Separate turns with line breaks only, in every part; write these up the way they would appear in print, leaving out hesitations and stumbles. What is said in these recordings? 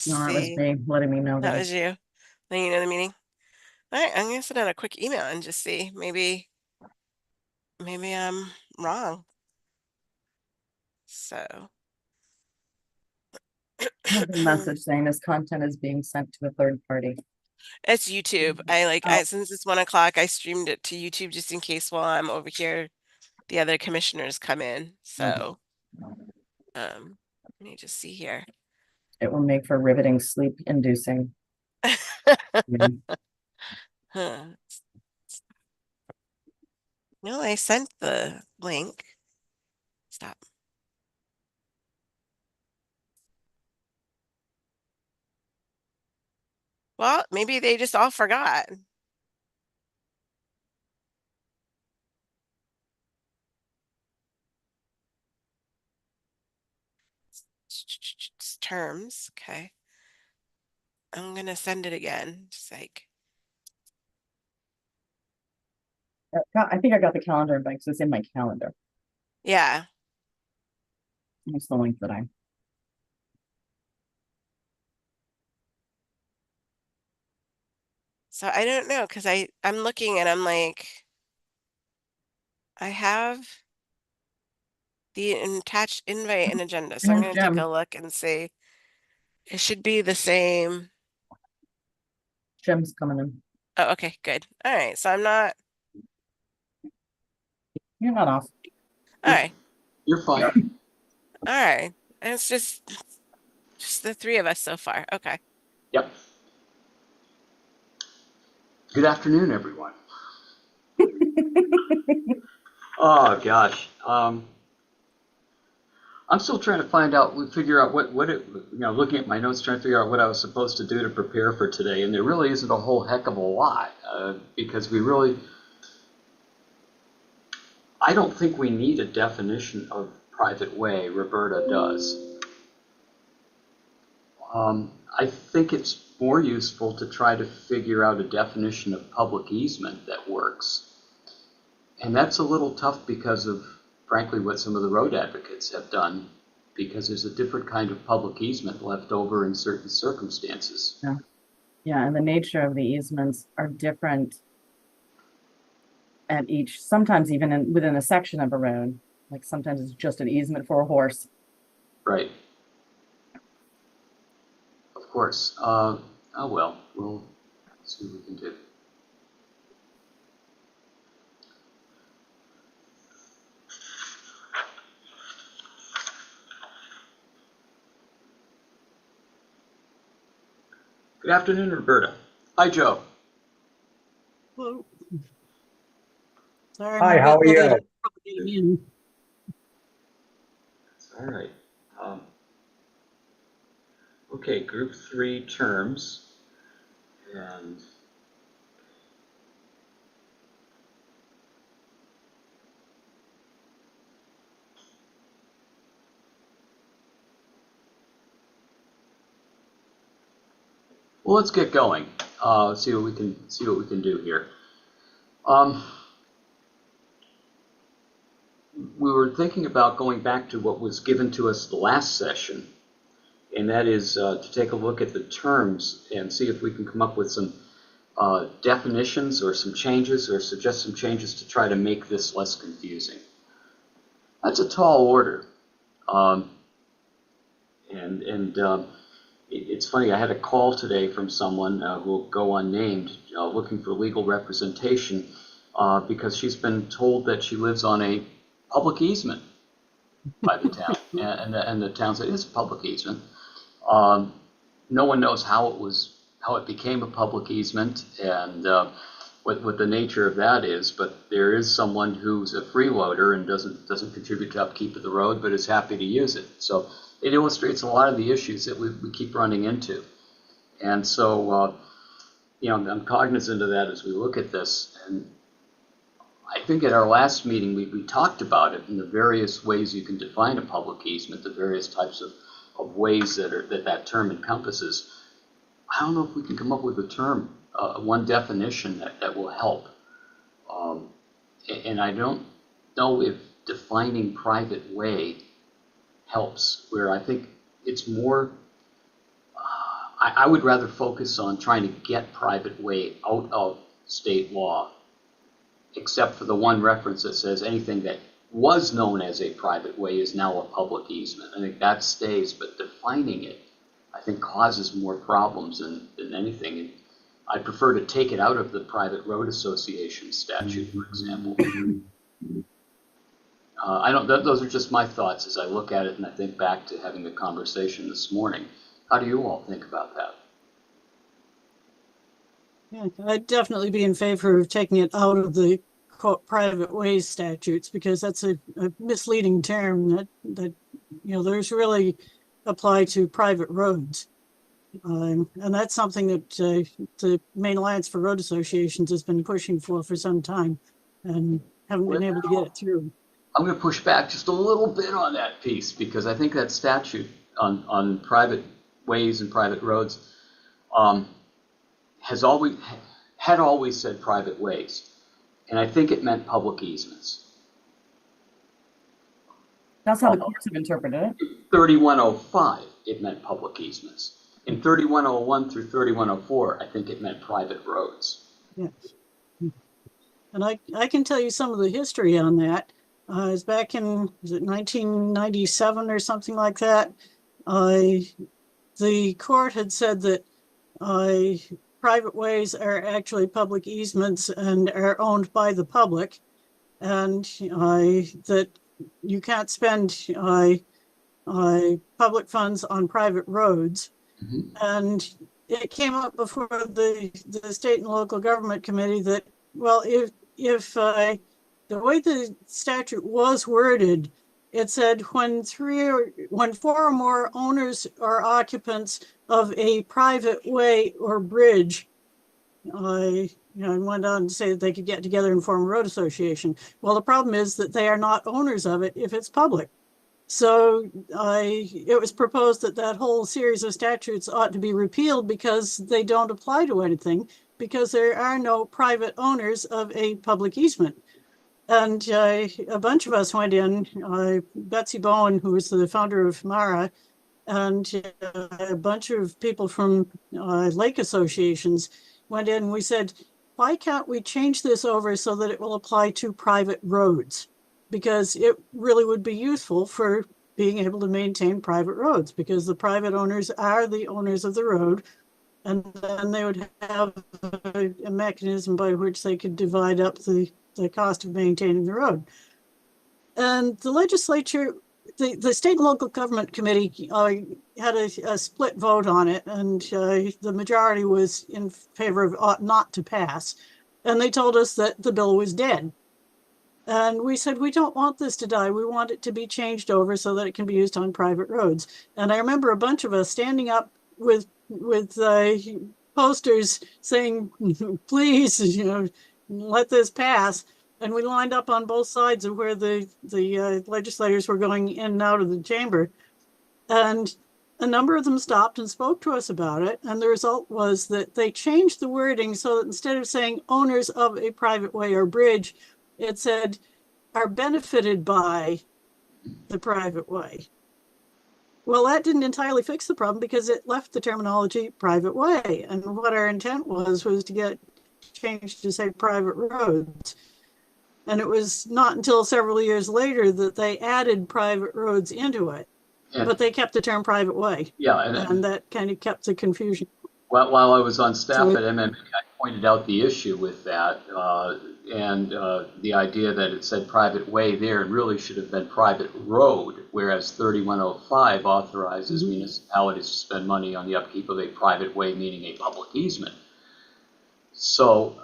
No, that was
See,
me letting me know
that
that.
was you. Then you know the meeting. All right, I'm gonna send out a quick email and just see. Maybe I'm wrong. So
I have a message saying this content is being sent to a third party.
it's YouTube.
Oh,
Since it's 1 o'clock, I streamed it to YouTube just in case while I'm over here, the other commissioners come in.
okay.
So let me just see here.
It will make for riveting, sleep-inducing.
Huh. No, I sent the link. Stop. Well, maybe they just all forgot. Terms. Okay. I'm gonna send it again. Just like,
I think I got the calendar invite because it's in my calendar.
yeah.
It's the link that I.
So I don't know because I'm looking and I'm like, I have the attached invite and agenda. So I'm
Here's
gonna take a
Jim.
look and see. It should be the same.
Jim's coming in.
Oh, okay, good. All right. So I'm not.
You're not off.
All right.
You're fine.
All right. And it's just the three of us so far. Okay.
Yep. Good afternoon, everyone. Oh gosh. I'm still trying to figure out what it, looking at my notes, trying to figure out what I was supposed to do to prepare for today, and there really isn't a whole heck of a lot because I don't think we need a definition of private way. Roberta does. I think it's more useful to try to figure out a definition of public easement that works. And that's a little tough because of, frankly, what some of the road advocates have done, because there's a different kind of public easement left over in certain circumstances.
Yeah. Yeah, and the nature of the easements are different at each, sometimes even within a section of a road. Like sometimes it's just an easement for a horse.
Right. Of course. Oh well, we'll see what we can do. Good afternoon, Roberta. Hi, Joe.
Hello.
Sorry, Hi, how are you?
All right. Okay, group 3 terms. And well, let's get going. See what we can do here. We were thinking about going back to what was given to us the last session, and that is to take a look at the terms and see if we can come up with some definitions or some changes, or suggest some changes to try to make this less confusing. That's a tall order. It's funny, I had a call today from someone who will go unnamed, looking for legal representation because she's been told that she lives on a public easement by the town, and the town said it's a public easement. No one knows how it became a public easement and what the nature of that is, but there is someone who's a freeloader and doesn't contribute to upkeep of the road, but is happy to use it. So it illustrates a lot of the issues that we keep running into. And so, I'm cognizant of that as we look at this. And I think at our last meeting, we talked about it in the various ways you can define a public easement, the various types of ways that term encompasses. I don't know if we can come up with a term, one definition that will help. And I don't know if defining private way helps, where I think it's more, I would rather focus on trying to get private way out of state law, except for the one reference that says anything that was known as a private way is now a public easement. I think that stays, but defining it, I think, causes more problems than anything. And I prefer to take it out of the Private Road Association Statute, for example. Those are just my thoughts as I look at it and I think back to having the conversation this morning. How do you all think about that?
Yeah, I'd definitely be in favor of taking it out of the private ways statutes, because that's a misleading term that there's really apply to private roads. And that's something that the Maine Alliance for Road Associations has been pushing for some time and haven't been able to get it through.
I'm going to push back just a little bit on that piece, because I think that statute on private ways and private roads had always said private ways, and I think it meant public easements.
That's how the courts have interpreted it.
3105, it meant public easements. In 3101 through 3104, I think it meant private roads.
Yes. And I can tell you some of the history on that. It was back in, was it 1997 or something like that? The court had said that private ways are actually public easements and are owned by the public, and that you can't spend public funds on private roads.
Mm-hmm.
And it came up before the state and local government committee that, well, if the way the statute was worded, it said when 4 or more owners or occupants of a private way or bridge, and went on to say that they could get together and form a road association. Well, the problem is that they are not owners of it if it's public. So it was proposed that whole series of statutes ought to be repealed because they don't apply to anything, because there are no private owners of a public easement. And a bunch of us went in, Betsy Bowen, who was the founder of MARA, and a bunch of people from lake associations went in, and we said, why can't we change this over so that it will apply to private roads? Because it really would be useful for being able to maintain private roads, because the private owners are the owners of the road, and then they would have a mechanism by which they could divide up the cost of maintaining the road. And the legislature, the state and local government committee had a split vote on it, and the majority was in favor of ought not to pass. And they told us that the bill was dead. And we said, we don't want this to die. We want it to be changed over so that it can be used on private roads. And I remember a bunch of us standing up with posters saying, please, let this pass. And we lined up on both sides of where the legislators were going in and out of the chamber. And a number of them stopped and spoke to us about it. And the result was that they changed the wording so that instead of saying owners of a private way or bridge, it said are benefited by the private way. Well, that didn't entirely fix the problem because it left the terminology private way. And what our intent was to get changed to say private roads. And it was not until several years later that they added private roads into it.
Yeah.
But they kept the term private way.
Yeah.
And that kind of kept the confusion.
While I was on staff at MMA, I pointed out the issue with that and the idea that it said private way there and really should have been private road, whereas 3105 authorizes municipalities to spend money on the upkeep of a private way, meaning a public easement. So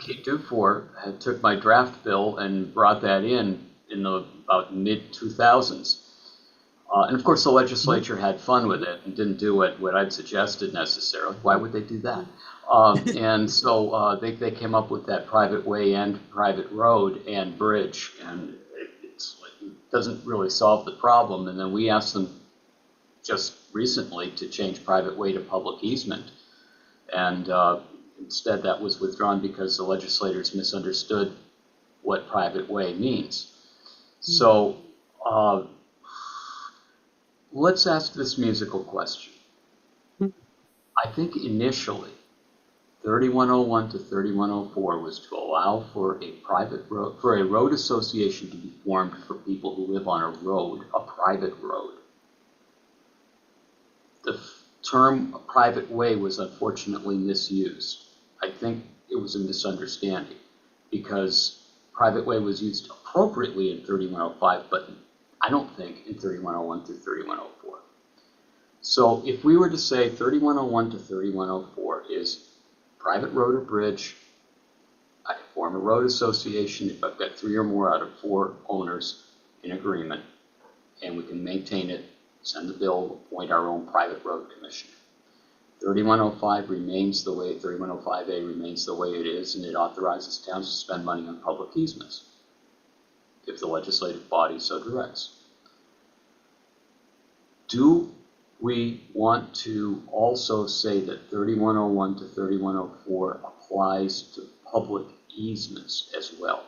Kate Dufour took my draft bill and brought that in the about mid-2000s. And of course, the legislature had fun with it and didn't do what I'd suggested necessarily. Why would they do that? And so they came up with that private way and private road and bridge, and it doesn't really solve the problem. And then we asked them just recently to change private way to public easement, and instead that was withdrawn because the legislators misunderstood what private way means. So let's ask this musical question. I think initially 3101 to 3104 was to allow for a private road, for a road association to be formed for people who live on a road, a private road. The term private way was unfortunately misused. I think it was a misunderstanding because private way was used appropriately in 3105, but I don't think in 3101 through 3104. So if we were to say 3101 to 3104 is private road or bridge, I can form a road association if I've got 3 or more out of 4 owners in agreement, and we can maintain it, send the bill, appoint our own private road commissioner. 3105 remains the way, 3105A remains the way it is, and it authorizes towns to spend money on public easements if the legislative body so directs. Do we want to also say that 3101 to 3104 applies to public easements as well?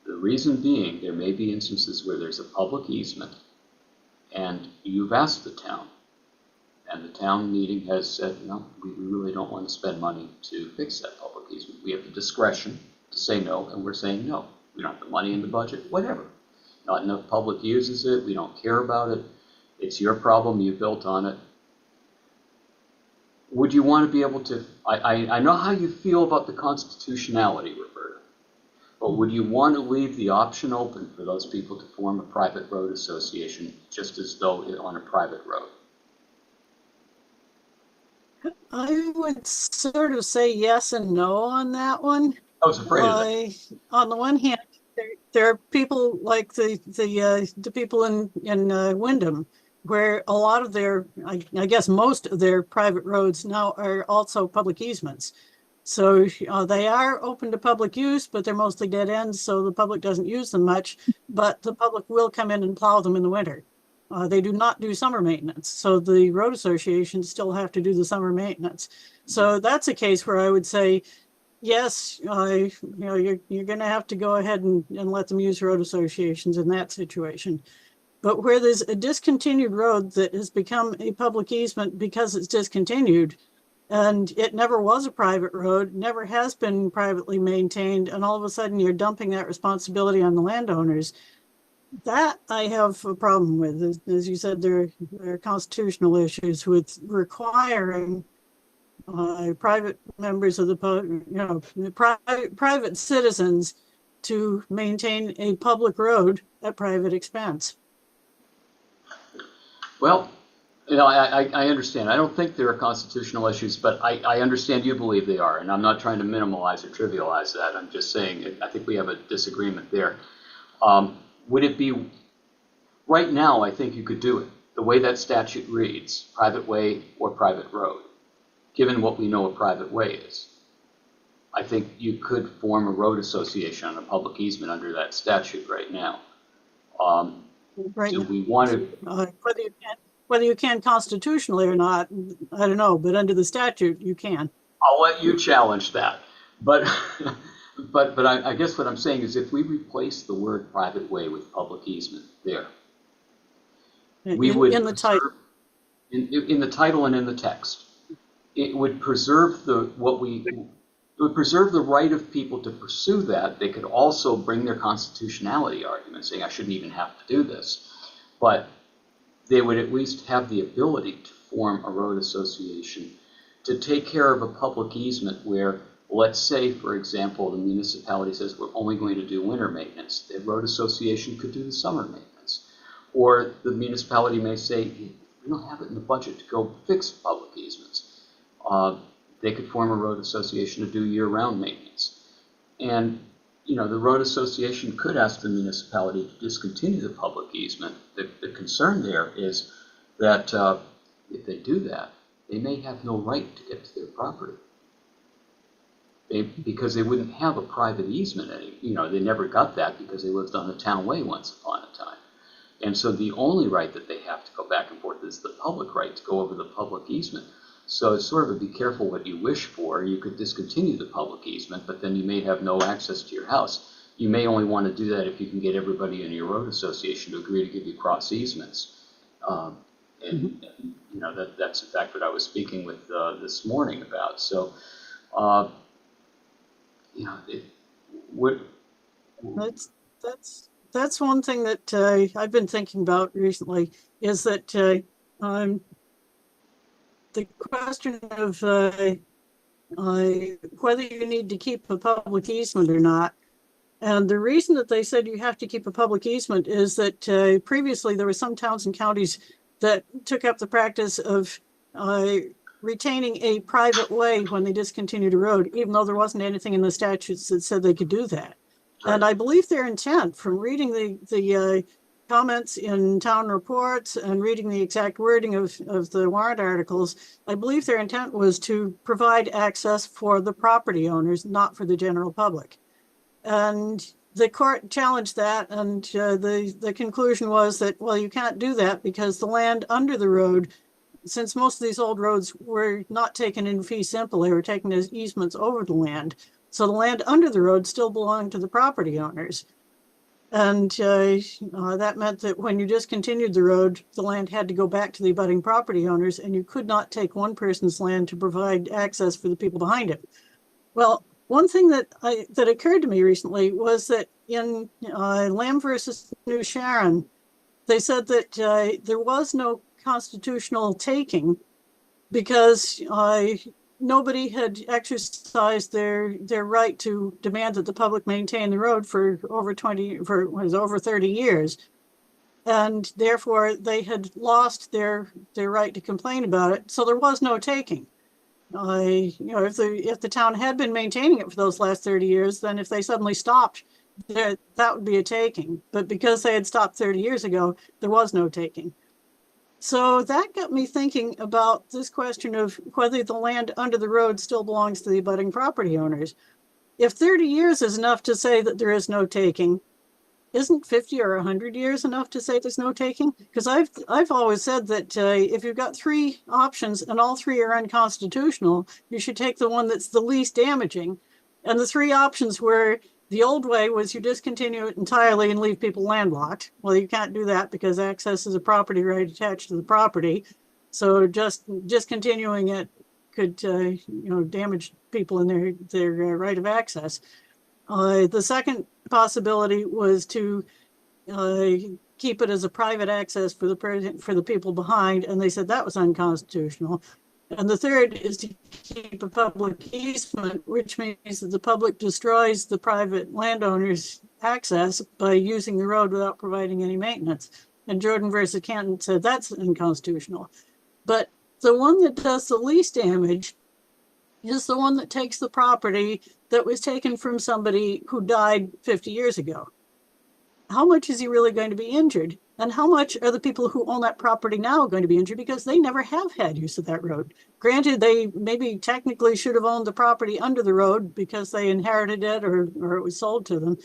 The reason being, there may be instances where there's a public easement and you've asked the town, and the town meeting has said, no, we really don't want to spend money to fix that public easement. We have the discretion to say no, and we're saying no. We don't have the money in the budget, whatever. Not enough public uses it, we don't care about it. It's your problem, you built on it. Would you want to be able to, I know how you feel about the constitutionality, Roberta, but would you want to leave the option open for those people to form a private road association just as though on a private road?
I would sort of say yes and no on that one.
I was afraid of that.
On the one hand, there are people like the people in Wyndham, where a lot of their, I guess most of their private roads now are also public easements. So they are open to public use, but they're mostly dead ends, so the public doesn't use them much, but the public will come in and plow them in the winter. They do not do summer maintenance, so the road associations still have to do the summer maintenance. So that's a case where I would say, yes, you're going to have to go ahead and let them use road associations in that situation. But where there's a discontinued road that has become a public easement because it's discontinued, and it never was a private road, never has been privately maintained, and all of a sudden you're dumping that responsibility on the landowners, that I have a problem with. As you said, there are constitutional issues with requiring private members of the private citizens to maintain a public road at private expense.
Well, I understand. I don't think there are constitutional issues, but I understand you believe they are, and I'm not trying to minimize or trivialize that. I'm just saying I think we have a disagreement there. Would it be, right now, I think you could do it. The way that statute reads, private way or private road, given what we know a private way is. I think you could form a road association on a public easement under that statute right now.
Right.
Do we want to...
Whether you can constitutionally or not, I don't know, but under the statute, you can.
I'll let you challenge that. But but I guess what I'm saying is if we replace the word private way with public easement there, we would
in the title.
In the title and in the text, it would preserve the right of people to pursue that. They could also bring their constitutionality argument, saying I shouldn't even have to do this, but they would at least have the ability to form a road association to take care of a public easement where, let's say, for example, the municipality says we're only going to do winter maintenance. The road association could do the summer maintenance. Or the municipality may say, we don't have it in the budget to go fix public easements. They could form a road association to do year-round maintenance. And, the road association could ask the municipality to discontinue the public easement. The concern there is that if they do that, they may have no right to get to their property. Because they wouldn't have a private easement. They never got that because they lived on the town way once upon a time. And so the only right that they have to go back and forth is the public right to go over the public easement. So it's sort of a be careful what you wish for. You could discontinue the public easement, but then you may have no access to your house. You may only want to do that if you can get everybody in your road association to agree to give you cross easements. And you know, that's in fact what I was speaking with this morning about. So, you know,
That's one thing that I've been thinking about recently, is that the question of whether you need to keep a public easement or not. And the reason that they said you have to keep a public easement is that previously there were some towns and counties that took up the practice of retaining a private way when they discontinued a road, even though there wasn't anything in the statutes that said they could do that.
Right.
And I believe their intent, from reading the comments in town reports and reading the exact wording of the warrant articles, I believe their intent was to provide access for the property owners, not for the general public. And the court challenged that, and the conclusion was that, well, you can't do that because the land under the road, since most of these old roads were not taken in fee simple, they were taken as easements over the land. So the land under the road still belonged to the property owners. And that meant that when you discontinued the road, the land had to go back to the abutting property owners, and you could not take one person's land to provide access for the people behind it. Well, one thing that occurred to me recently was that in Lamb versus New Sharon, they said that there was no constitutional taking because nobody had exercised their right to demand that the public maintain the road for over 30 years. And therefore they had lost their right to complain about it. So there was no taking. You know, if the town had been maintaining it for those last 30 years, then if they suddenly stopped, that would be a taking. But because they had stopped 30 years ago, there was no taking. So that got me thinking about this question of whether the land under the road still belongs to the abutting property owners. If 30 years is enough to say that there is no taking, isn't 50 or 100 years enough to say there's no taking? Because I've always said that if you've got three options and all three are unconstitutional, you should take the one that's the least damaging. And the three options were, the old way was you discontinue it entirely and leave people landlocked. Well, you can't do that because access is a property right attached to the property. So just discontinuing it could damage people in their right of access. The second possibility was to keep it as a private access for the people behind, and they said that was unconstitutional. And the third is to keep a public easement, which means that the public destroys the private landowner's access by using the road without providing any maintenance. And Jordan versus Canton said that's unconstitutional. But the one that does the least damage is the one that takes the property that was taken from somebody who died 50 years ago. How much is he really going to be injured? And how much are the people who own that property now going to be injured because they never have had use of that road? Granted, they maybe technically should have owned the property under the road because they inherited it or it was sold to them.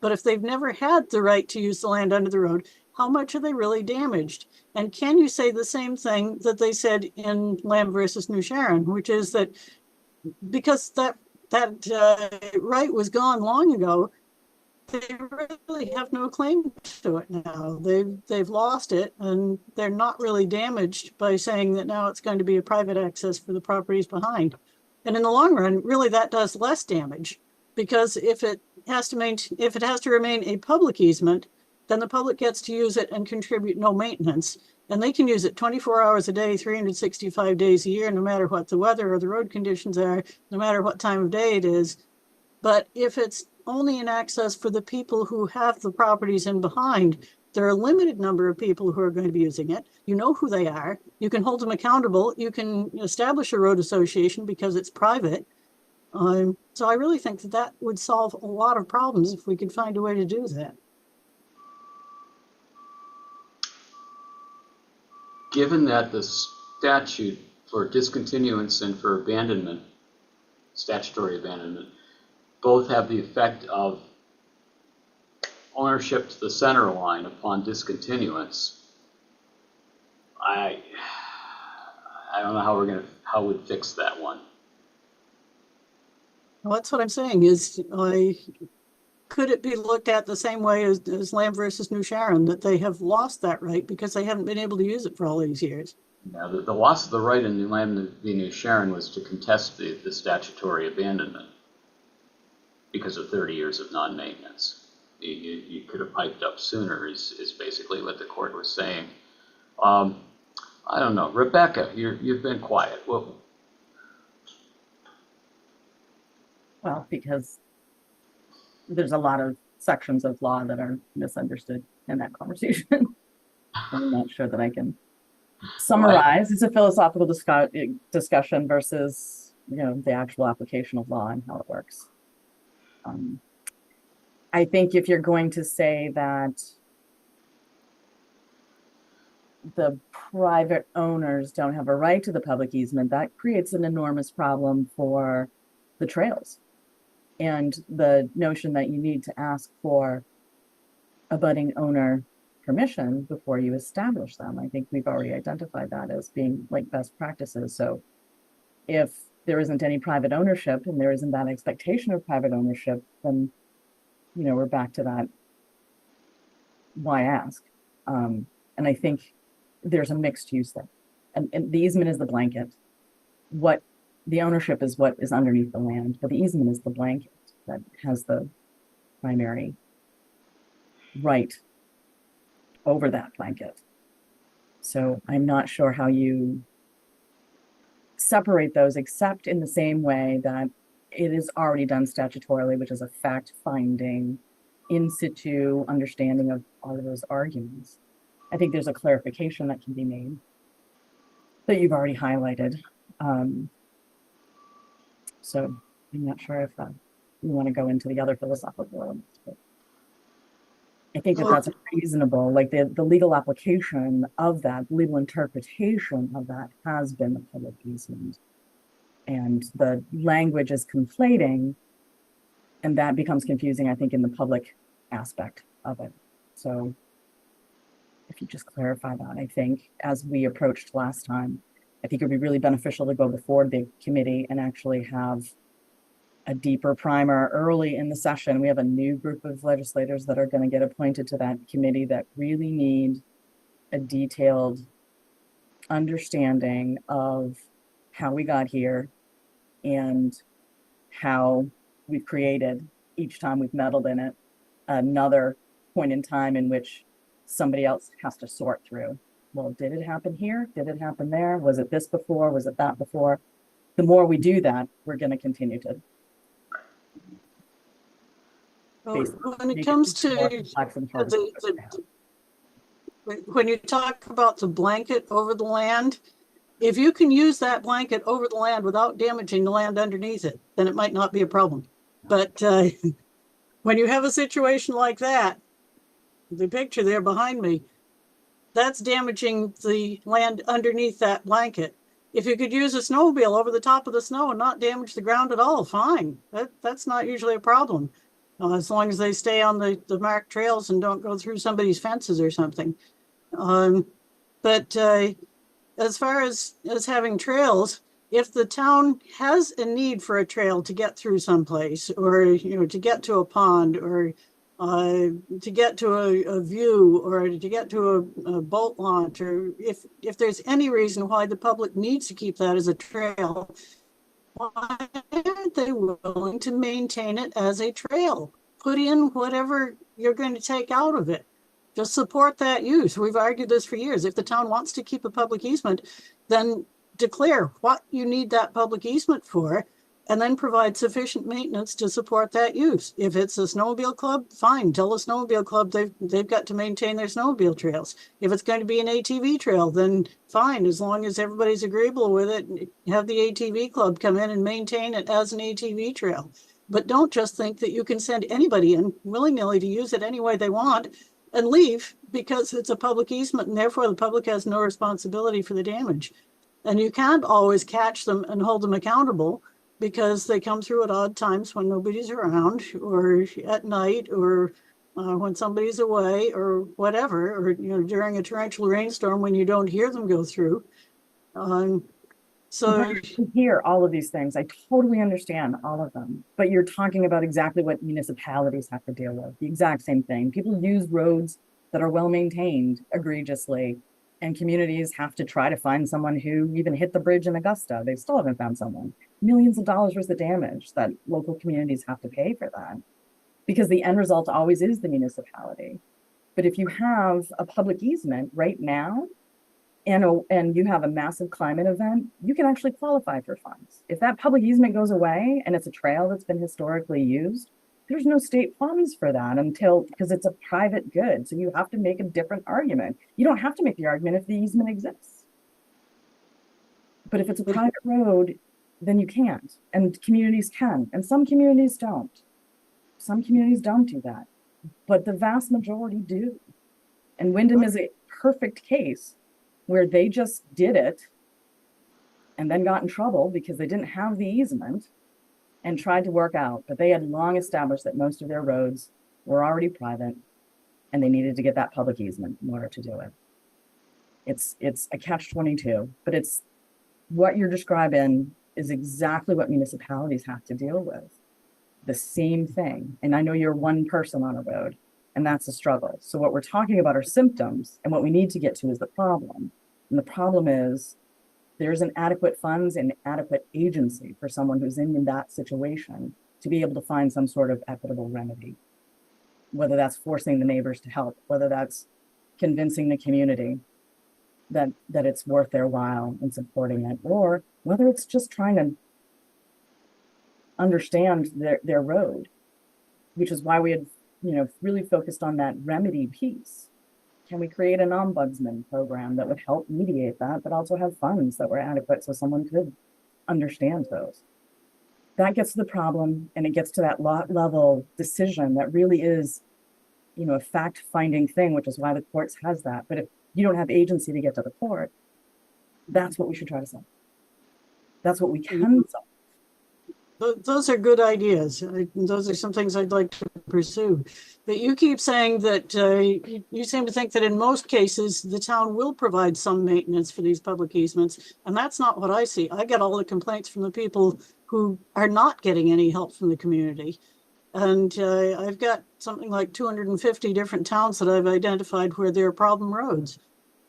But if they've never had the right to use the land under the road, how much are they really damaged? And can you say the same thing that they said in Lamb versus New Sharon, which is that because that right was gone long ago, they really have no claim to it now. They've lost it, and they're not really damaged by saying that now it's going to be a private access for the properties behind. And in the long run, really that does less damage, because if it has to remain a public easement, then the public gets to use it and contribute no maintenance. And they can use it 24 hours a day, 365 days a year, no matter what the weather or the road conditions are, no matter what time of day it is. But if it's only an access for the people who have the properties in behind, there are a limited number of people who are going to be using it. You know who they are. You can hold them accountable. You can establish a road association because it's private. So I really think that would solve a lot of problems if we could find a way to do that.
Given that the statute for discontinuance and for abandonment, statutory abandonment, both have the effect of ownership to the center line upon discontinuance, I don't know how we'd fix that one.
Well, that's what I'm saying is, could it be looked at the same way as Lamb versus New Sharon, that they have lost that right because they haven't been able to use it for all these years?
Now, the loss of the right in New Lamb v. New Sharon was to contest the statutory abandonment because of 30 years of non-maintenance. You could have piped up sooner is basically what the court was saying. I don't know. Rebecca, you've been quiet. Well,
because there's a lot of sections of law that are misunderstood in that conversation. I'm not sure that I can summarize. It's a philosophical discussion versus, the actual application of law and how it works. I think if you're going to say that the private owners don't have a right to the public easement, that creates an enormous problem for the trails. And the notion that you need to ask for abutting owner permission before you establish them. I think we've already identified that as being like best practices. So if there isn't any private ownership and there isn't that expectation of private ownership, then, we're back to that. Why ask? And I think there's a mixed use there. And the easement is the blanket. What the ownership is what is underneath the land, but the easement is the blanket that has the primary right over that blanket. So I'm not sure how you separate those, except in the same way that it is already done statutorily, which is a fact-finding, in situ understanding of all of those arguments. I think there's a clarification that can be made that you've already highlighted. So I'm not sure if you want to go into the other philosophical elements, but I think that's reasonable. Like the legal application of that, legal interpretation of that has been the public easement. And the language is conflating, and that becomes confusing, I think, in the public aspect of it. So if you just clarify that, I think as we approached last time, I think it would be really beneficial to go before the committee and actually have a deeper primer early in the session. We have a new group of legislators that are going to get appointed to that committee that really need a detailed understanding of how we got here and how we've created, each time we've meddled in it, another point in time in which somebody else has to sort through. Well, did it happen here? Did it happen there? Was it this before? Was it that before? The more we do that, we're going to continue to.
When it comes to when you talk about the blanket over the land, if you can use that blanket over the land without damaging the land underneath it, then it might not be a problem. But when you have a situation like that, the picture there behind me, that's damaging the land underneath that blanket. If you could use a snowmobile over the top of the snow and not damage the ground at all, fine. That's not usually a problem, as long as they stay on the marked trails and don't go through somebody's fences or something. But as far as having trails, if the town has a need for a trail to get through someplace, or to get to a pond, or to get to a view, or to get to a boat launch, or if there's any reason why the public needs to keep that as a trail, why aren't they willing to maintain it as a trail? Put in whatever you're going to take out of it. Just support that use. We've argued this for years. If the town wants to keep a public easement, then declare what you need that public easement for, and then provide sufficient maintenance to support that use. If it's a snowmobile club, fine. Tell the snowmobile club they've got to maintain their snowmobile trails. If it's going to be an ATV trail, then fine. As long as everybody's agreeable with it, have the ATV club come in and maintain it as an ATV trail. But don't just think that you can send anybody in willy-nilly to use it any way they want and leave because it's a public easement, and therefore the public has no responsibility for the damage. And you can't always catch them and hold them accountable, because they come through at odd times when nobody's around, or at night, or when somebody's away, or whatever, or during a torrential rainstorm when you don't hear them go through. So,
I hear all of these things. I totally understand all of them. But you're talking about exactly what municipalities have to deal with. The exact same thing. People use roads that are well maintained egregiously, and communities have to try to find someone who even hit the bridge in Augusta. They still haven't found someone. Millions of dollars worth of damage that local communities have to pay for that, because the end result always is the municipality. But if you have a public easement right now, and you have a massive climate event, you can actually qualify for funds. If that public easement goes away and it's a trail that's been historically used, there's no state funds for that because it's a private good. So you have to make a different argument. You don't have to make the argument if the easement exists. But if it's a private road, then you can't. And communities can. And some communities don't. Some communities don't do that. But the vast majority do. And Wyndham is a perfect case where they just did it and then got in trouble because they didn't have the easement and tried to work out. But they had long established that most of their roads were already private and they needed to get that public easement in order to do it. It's a catch-22, but it's what you're describing is exactly what municipalities have to deal with. The same thing. And I know you're one person on a road, and that's a struggle. So what we're talking about are symptoms, and what we need to get to is the problem. And the problem is there's inadequate funds and adequate agency for someone who's in that situation to be able to find some sort of equitable remedy, whether that's forcing the neighbors to help, whether that's convincing the community that it's worth their while in supporting it, or whether it's just trying to understand their road, which is why we had really focused on that remedy piece. Can we create an ombudsman program that would help mediate that, but also have funds that were adequate so someone could understand those? That gets to the problem, and it gets to that lot level decision that really is, a fact-finding thing, which is why the courts has that. But if you don't have agency to get to the court, that's what we should try to solve. That's what we can solve.
those are good ideas. Those are some things I'd like to pursue. But you keep saying that you seem to think that in most cases, the town will provide some maintenance for these public easements. And that's not what I see. I get all the complaints from the people who are not getting any help from the community. And I've got something like 250 different towns that I've identified where there are problem roads.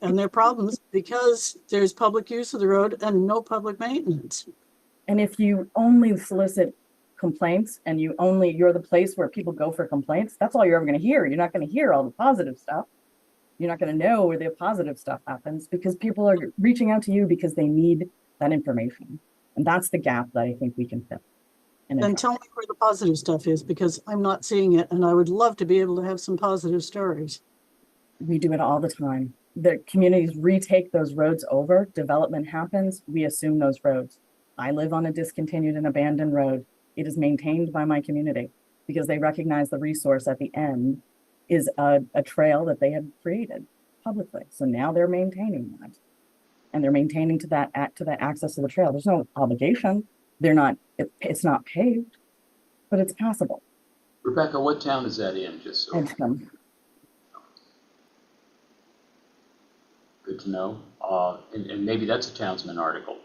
And they're problems because there's public use of the road and no public maintenance.
And if you only solicit complaints and you're the place where people go for complaints, that's all you're ever going to hear. You're not going to hear all the positive stuff. You're not going to know where the positive stuff happens because people are reaching out to you because they need that information. And that's the gap that I think we can fill.
Then tell me where the positive stuff is, because I'm not seeing it, and I would love to be able to have some positive stories.
We do it all the time. The communities retake those roads over, development happens, we assume those roads. I live on a discontinued and abandoned road. It is maintained by my community because they recognize the resource at the end is a trail that they had created publicly. So now they're maintaining that. And they're maintaining to that access to the trail. There's no obligation. It's not paved, but it's passable.
Rebecca, what town is that in? Just so.
Edgecombe.
Good to know. And maybe that's a Townsman article.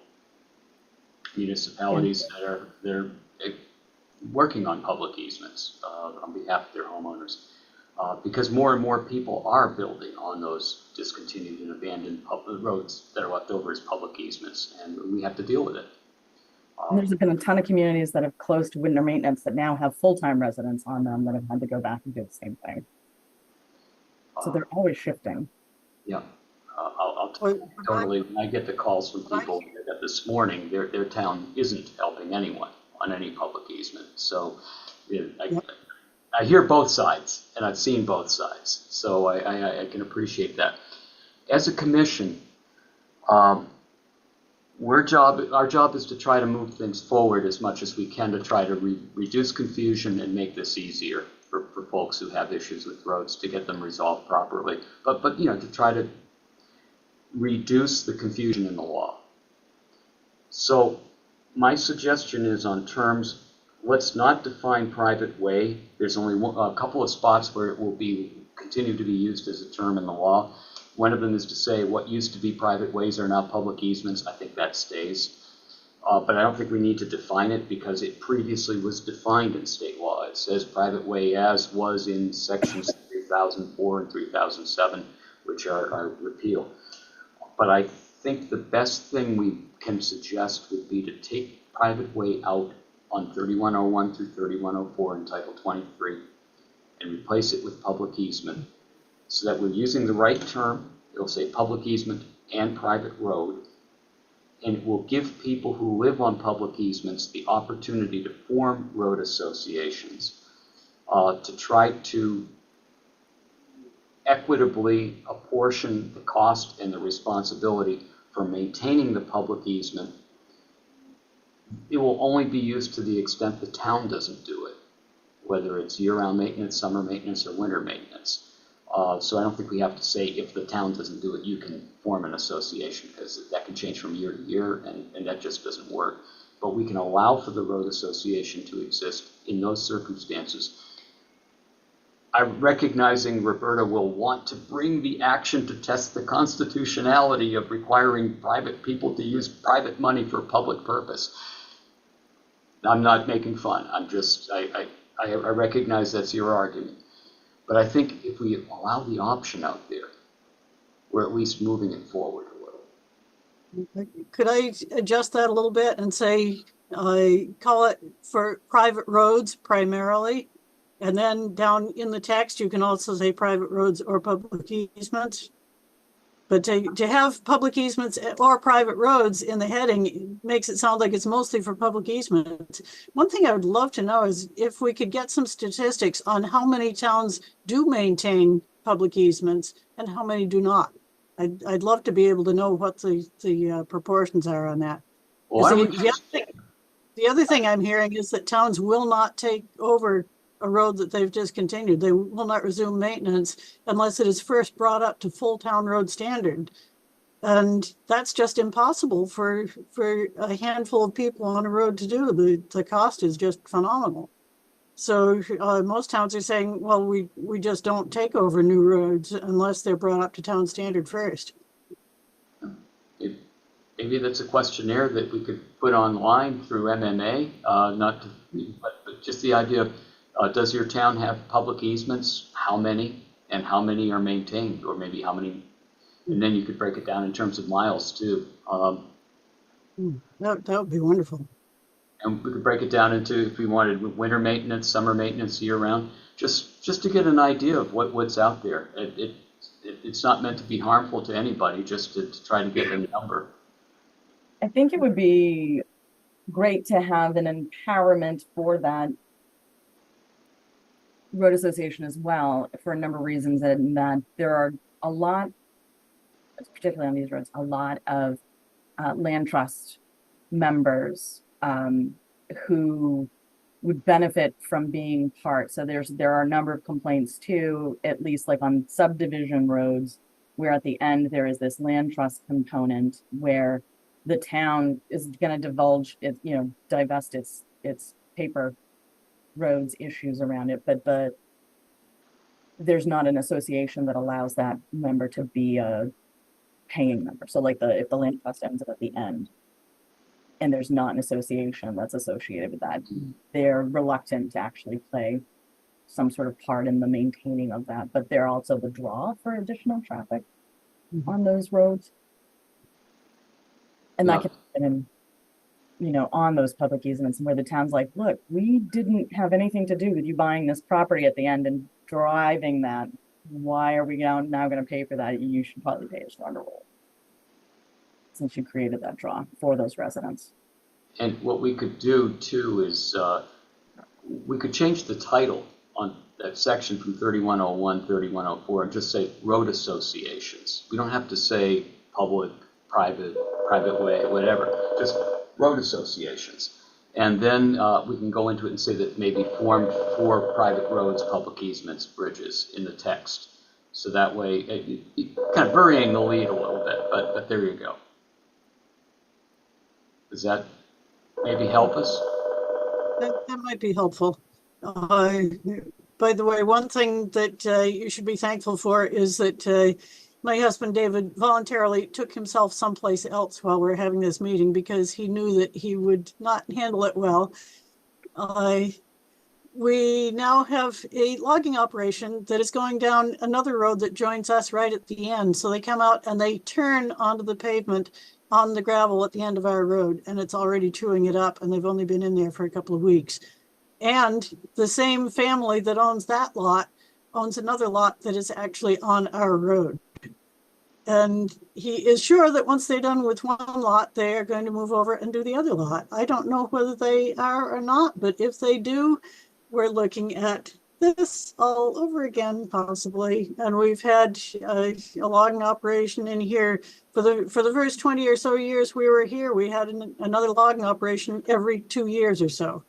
Municipalities that they're working on public easements on behalf of their homeowners, because more and more people are building on those discontinued and abandoned roads that are left over as public easements, and we have to deal with it.
There's been a ton of communities that have closed to winter maintenance that now have full-time residents on them that have had to go back and do the same thing. So they're always shifting.
Yeah. I'll totally, when I get the calls from people that this morning, their town isn't helping anyone on any public easement. So I hear both sides, and I've seen both sides. So I can appreciate that. As a commission, our job is to try to move things forward as much as we can to try to reduce confusion and make this easier for folks who have issues with roads to get them resolved properly. But to try to reduce the confusion in the law. So my suggestion is on terms, let's not define private way. There's only a couple of spots where it will continue to be used as a term in the law. One of them is to say what used to be private ways are now public easements. I think that stays. But I don't think we need to define it because it previously was defined in state law. It says private way as was in sections 3004 and 3007, which are repealed. But I think the best thing we can suggest would be to take private way out on 3101 through 3104 in Title 23 and replace it with public easement so that we're using the right term. It'll say public easement and private road, and it will give people who live on public easements the opportunity to form road associations to try to equitably apportion the cost and the responsibility for maintaining the public easement. It will only be used to the extent the town doesn't do it, whether it's year-round maintenance, summer maintenance, or winter maintenance. So I don't think we have to say if the town doesn't do it, you can form an association, because that can change from year to year, and that just doesn't work. But we can allow for the road association to exist in those circumstances. I'm recognizing Roberta will want to bring the action to test the constitutionality of requiring private people to use private money for public purpose. I'm not making fun. I'm just, I recognize that's your argument. But I think if we allow the option out there, we're at least moving it forward a little.
Could I adjust that a little bit and say, call it for private roads primarily? And then down in the text, you can also say private roads or public easements. But to have public easements or private roads in the heading makes it sound like it's mostly for public easements. One thing I would love to know is if we could get some statistics on how many towns do maintain public easements and how many do not. I'd love to be able to know what the proportions are on that.
Well,
The other thing I'm hearing is that towns will not take over a road that they've discontinued. They will not resume maintenance unless it is first brought up to full town road standard. And that's just impossible for a handful of people on a road to do. The cost is just phenomenal. So most towns are saying, well, we just don't take over new roads unless they're brought up to town standard first.
Maybe that's a questionnaire that we could put online through MMA, but just the idea of, does your town have public easements? How many? And how many are maintained? Or maybe how many? And then you could break it down in terms of miles too.
That would be wonderful.
And we could break it down into, if we wanted, winter maintenance, summer maintenance, year round, just to get an idea of what's out there. It's not meant to be harmful to anybody, just to try to get a number.
I think it would be great to have an empowerment for that road association as well, for a number of reasons, and that there are a lot, particularly on these roads, a lot of land trust members who would benefit from being part. So there are a number of complaints too, at least like on subdivision roads, where at the end there is this land trust component where the town is going to divest its paper roads issues around it, but there's not an association that allows that member to be a paying member. So like if the land trust ends up at the end and there's not an association that's associated with that, they're reluctant to actually play some sort of part in the maintaining of that, but they're also the draw for additional traffic on those roads. And that can happen on those public easements where the town's like, look, we didn't have anything to do with you buying this property at the end and driving that. Why are we now going to pay for that? You should probably pay a stronger role since you created that draw for those residents.
And what we could do too is we could change the title on that section from 3101, 3104 and just say road associations. We don't have to say public, private way, whatever, just road associations. And then we can go into it and say that maybe formed for private roads, public easements, bridges in the text. So that way, kind of burying the lead a little bit, but there you go. Does that maybe help us?
That might be helpful. By the way, one thing that you should be thankful for is that my husband David voluntarily took himself someplace else while we're having this meeting because he knew that he would not handle it well. We now have a logging operation that is going down another road that joins us right at the end. So they come out and they turn onto the pavement on the gravel at the end of our road, and it's already chewing it up, and they've only been in there for a couple of weeks. And the same family that owns that lot owns another lot that is actually on our road. And he is sure that once they're done with one lot, they are going to move over and do the other lot. I don't know whether they are or not, but if they do, we're looking at this all over again, possibly. And we've had a logging operation in here for the first 20 or so years we were here. We had another logging operation every 2 years or so.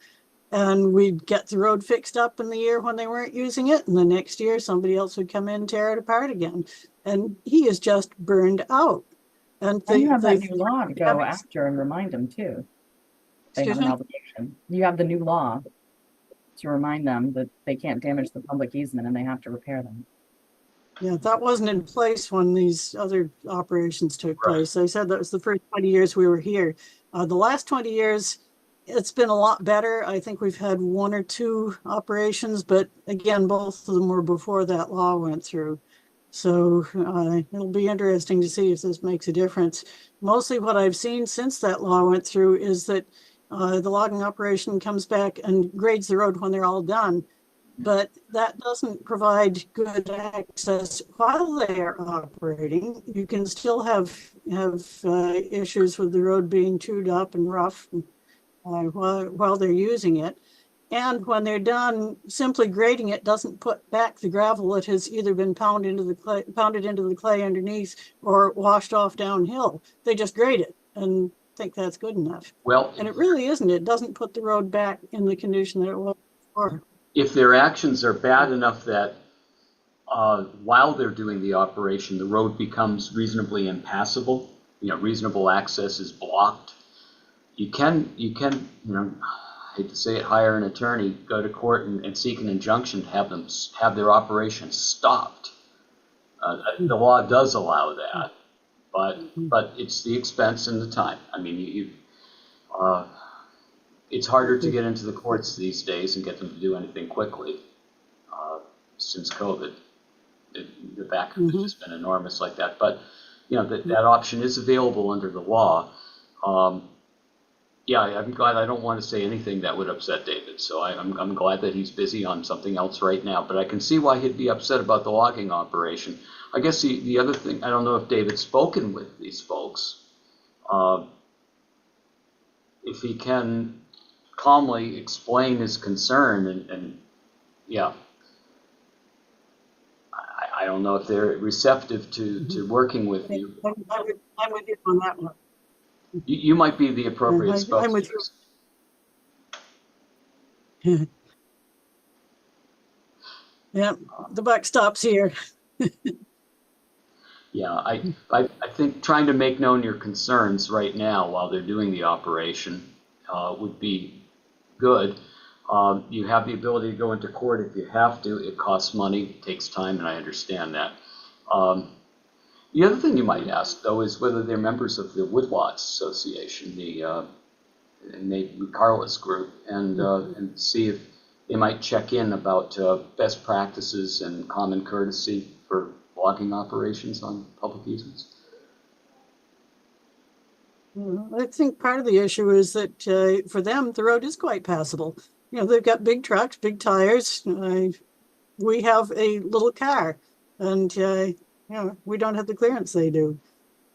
And we'd get the road fixed up in the year when they weren't using it. And the next year, somebody else would come in and tear it apart again. And he is just burned out. And
you have that new law to go after and remind them too. They have an obligation. You have the new law to remind them that they can't damage the public easement and they have to repair them.
Yeah, that wasn't in place when these other operations took place. I said that was the first 20 years we were here. The last 20 years, it's been a lot better. I think we've had 1 or 2 operations, but again, both of them were before that law went through. So it'll be interesting to see if this makes a difference. Mostly what I've seen since that law went through is that the logging operation comes back and grades the road when they're all done. But that doesn't provide good access while they are operating. You can still have issues with the road being chewed up and rough while they're using it. And when they're done, simply grading it doesn't put back the gravel that has either been pounded into the clay underneath or washed off downhill. They just grade it and think that's good enough.
Well,
and it really isn't. It doesn't put the road back in the condition that it was before.
If their actions are bad enough that while they're doing the operation, the road becomes reasonably impassable, reasonable access is blocked, you can, I hate to say it, hire an attorney, go to court and seek an injunction to have their operation stopped. The law does allow that, but it's the expense and the time. I mean, it's harder to get into the courts these days and get them to do anything quickly since COVID. The backup has just been enormous like that. But that option is available under the law. Yeah, I'm glad. I don't want to say anything that would upset David, so I'm glad that he's busy on something else right now. But I can see why he'd be upset about the logging operation. I guess the other thing, I don't know if David's spoken with these folks. If he can calmly explain his concern and yeah, I don't know if they're receptive to working with you.
I'm with you on that one.
You might be the appropriate spokesperson.
I'm with you. Yeah, the buck stops here.
Yeah, I think trying to make known your concerns right now while they're doing the operation would be good. You have the ability to go into court if you have to. It costs money, it takes time, and I understand that. The other thing you might ask, though, is whether they're members of the Woodlots Association, the Carlos group, and see if they might check in about best practices and common courtesy for logging operations on public easements.
I think part of the issue is that for them, the road is quite passable. They've got big trucks, big tires. We have a little car, and we don't have the clearance they do.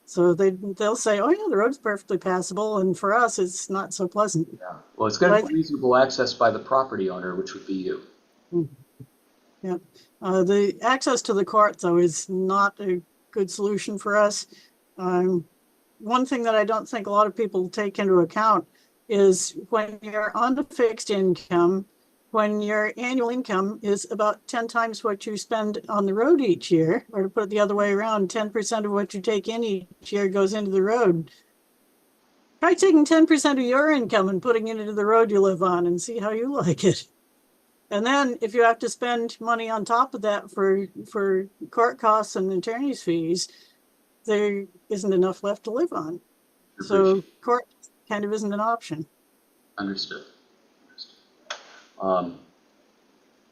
So they'll say, oh yeah, the road's perfectly passable, and for us, it's not so pleasant.
Yeah. Well, it's going to be reasonable access by the property owner, which would be you.
Yeah. The access to the court, though, is not a good solution for us. One thing that I don't think a lot of people take into account is when you're on a fixed income, when your annual income is about 10 times what you spend on the road each year, or to put it the other way around, 10% of what you take in each year goes into the road. Try taking 10% of your income and putting it into the road you live on and see how you like it. And then if you have to spend money on top of that for court costs and attorney's fees, there isn't enough left to live on. So court kind of isn't an option.
Understood.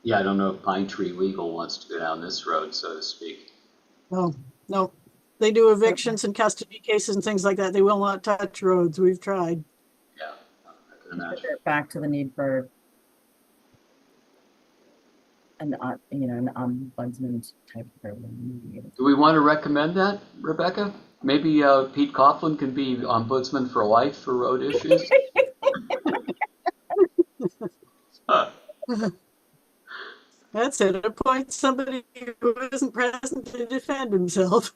Yeah, I don't know if Pine Tree Legal wants to go down this road, so to speak.
No, they do evictions and custody cases and things like that. They will not touch roads. We've tried.
Yeah, I can imagine.
Back to the need for an ombudsman type program.
Do we want to recommend that, Rebecca? Maybe Pete Coughlin can be ombudsman for life for road issues?
That's it. Appoint somebody who isn't present to defend himself.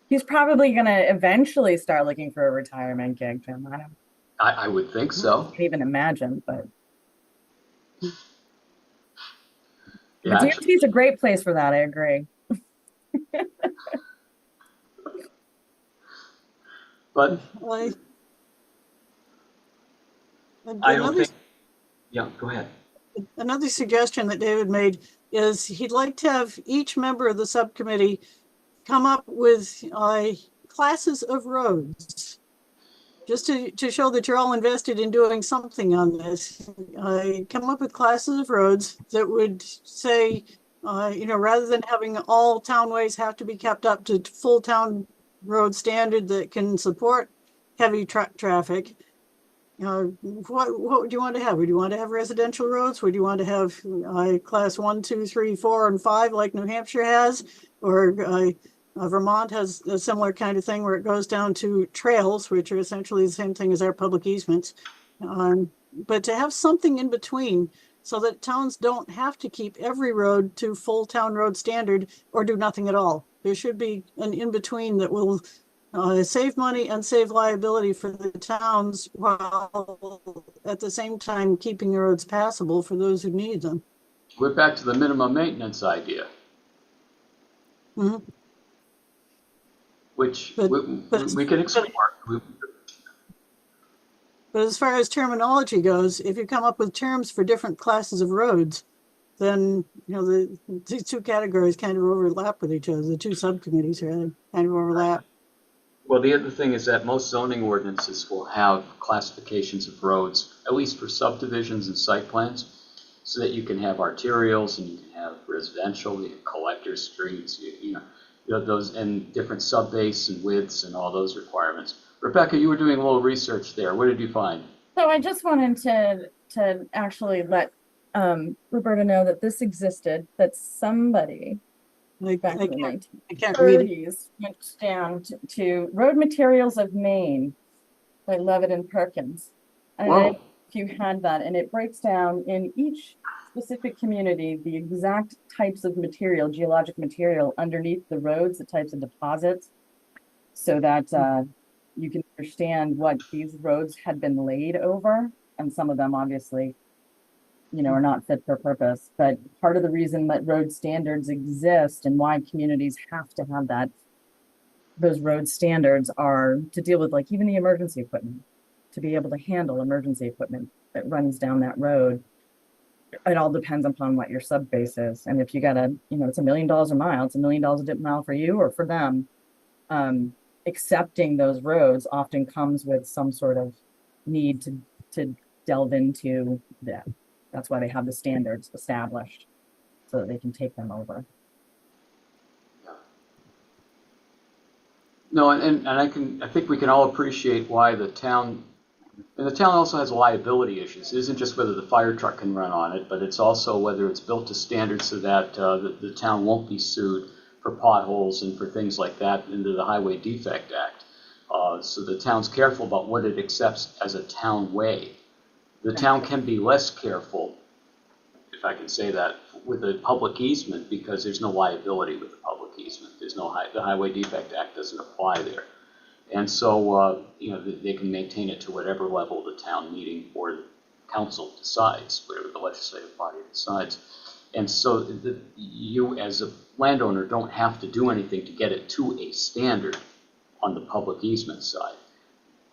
He's probably going to eventually start looking for a retirement gig, Jim.
I would think so.
Can't even imagine, but
Yeah,
the DMT is a great place for that. I agree.
But I don't think. Yeah, go ahead.
Another suggestion that David made is he'd like to have each member of the subcommittee come up with classes of roads, just to show that you're all invested in doing something on this. Come up with classes of roads that would say, rather than having all townways have to be kept up to full town road standard that can support heavy truck traffic. What would you want to have? Would you want to have residential roads? Would you want to have class 1, 2, 3, 4, and 5 like New Hampshire has? Or Vermont has a similar kind of thing where it goes down to trails, which are essentially the same thing as our public easements. But to have something in between so that towns don't have to keep every road to full town road standard or do nothing at all. There should be an in-between that will save money and save liability for the towns while at the same time keeping the roads passable for those who need them.
We're back to the minimum maintenance idea.
Mm-hmm.
Which we can explore.
But as far as terminology goes, if you come up with terms for different classes of roads, then these two categories kind of overlap with each other. The two subcommittees really kind of overlap.
Well, the other thing is that most zoning ordinances will have classifications of roads, at least for subdivisions and site plans, so that you can have arterials and you can have residential, you have collector streets, those, and different subbase and widths and all those requirements. Rebecca, you were doing a little research there. What did you find?
So I just wanted to actually let Roberta know that this existed, that somebody back in the 1930s went down to Road Materials of Maine by Levitt and Perkins. And if you had that, and it breaks down in each specific community the exact types of material, geologic material underneath the roads, the types of deposits, so that you can understand what these roads had been laid over. And some of them obviously are not fit for purpose, but part of the reason that road standards exist and why communities have to have those road standards are to deal with even the emergency equipment, to be able to handle emergency equipment that runs down that road. It all depends upon what your sub base is. And if you got it's $1 million a mile, it's $1 million a dip mile for you or for them. Accepting those roads often comes with some sort of need to delve into that. That's why they have the standards established so that they can take them over.
No, and I think we can all appreciate why the town also has liability issues. It isn't just whether the fire truck can run on it, but it's also whether it's built to standards so that the town won't be sued for potholes and for things like that under the Highway Defect Act. So the town's careful about what it accepts as a town way. The town can be less careful, if I can say that, with a public easement because there's no liability with the public easement. There's the Highway Defect Act doesn't apply there. And so, they can maintain it to whatever level the town meeting or council decides, whatever the legislative body decides. And so you as a landowner don't have to do anything to get it to a standard on the public easement side.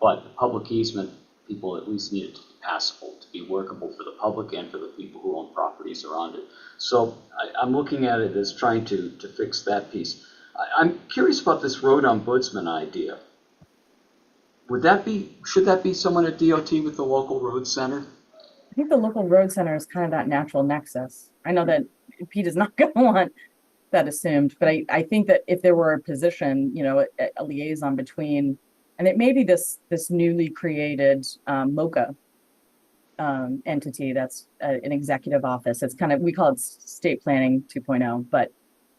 But the public easement, people at least need it to passable, to be workable for the public and for the people who own properties around it. So I'm looking at it as trying to fix that piece. I'm curious about this road ombudsman idea. Should that be someone at DOT with the local road center?
I think the local road center is kind of that natural nexus. I know that Pete is not going to want that assumed, but I think that if there were a position, you know, a liaison between, and it may be this newly created MOCA entity that's an executive office. It's kind of, we call it State Planning 2.0, but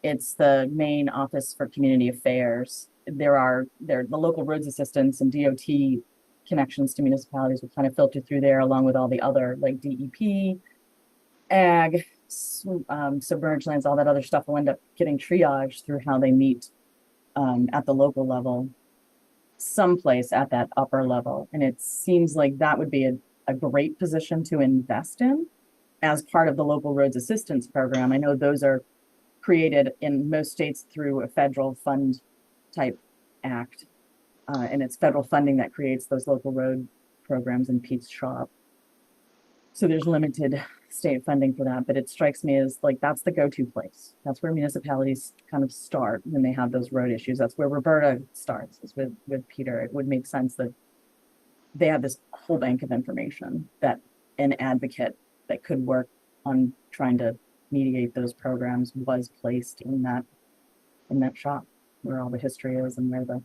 it's the main office for community affairs. There are the local roads assistants and DOT connections to municipalities will kind of filter through there, along with all the other like DEP, ag, submerged lands, all that other stuff will end up getting triaged through how they meet at the local level, someplace at that upper level. And it seems like that would be a great position to invest in as part of the local roads assistance program. I know those are created in most states through a federal fund type act. And it's federal funding that creates those local road programs in Pete's shop. So there's limited state funding for that, but it strikes me as like, that's the go-to place. That's where municipalities kind of start when they have those road issues. That's where Roberta starts, is with Peter. It would make sense that they have this whole bank of information that an advocate that could work on trying to mediate those programs was placed in that shop where all the history is and where the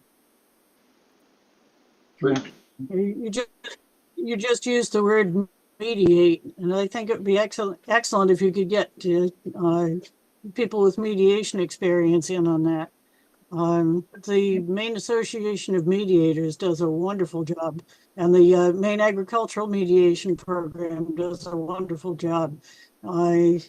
You just used the word mediate, and I think it would be excellent if you could get people with mediation experience in on that. The Maine Association of Mediators does a wonderful job, and the Maine Agricultural Mediation Program does a wonderful job. I